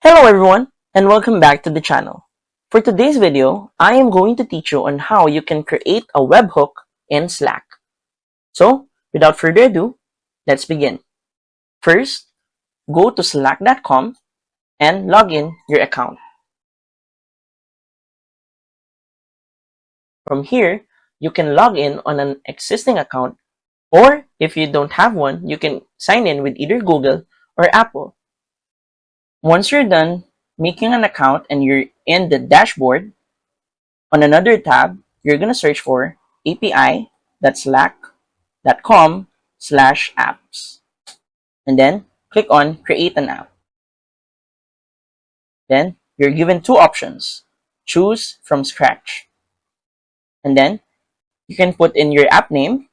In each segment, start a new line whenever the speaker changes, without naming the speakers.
Hello everyone and welcome back to the channel. For today's video, I am going to teach you on how you can create a webhook in Slack. So, without further ado, let's begin. First, go to slack.com and log in your account. From here, you can log in on an existing account, or if you don't have one, you can sign in with either Google or Apple. Once you're done making an account and you're in the dashboard, on another tab, you're going to search for api.slack.com/apps. And then click on Create an App. Then you're given two options. Choose from scratch. And then you can put in your app name.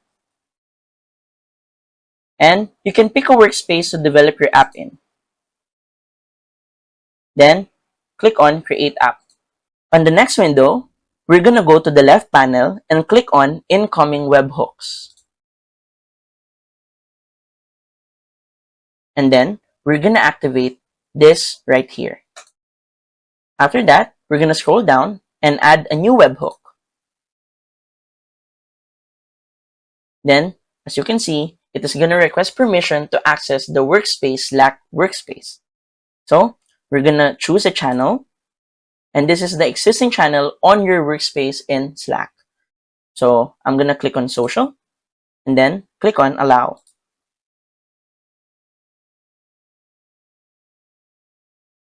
And you can pick a workspace to develop your app in. Then click on Create App. On the next window, we're going to go to the left panel and click on Incoming Webhooks. And then we're going to activate this right here. After that, we're going to scroll down and add a new webhook. Then, as you can see, it is going to request permission to access the workspace Slack workspace. So, we're going to choose a channel. And this is the existing channel on your workspace in Slack. So I'm going to click on social and then click on allow.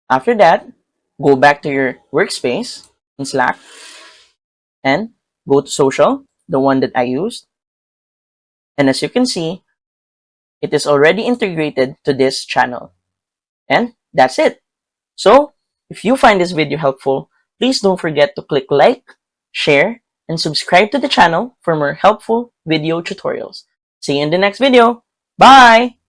After that, go back to your workspace in Slack and go to social, the one that I used. And as you can see, it is already integrated to this channel. And that's it. So if you find this video helpful, please don't forget to click like, share, and subscribe to the channel for more helpful video tutorials. See you in the next video. Bye!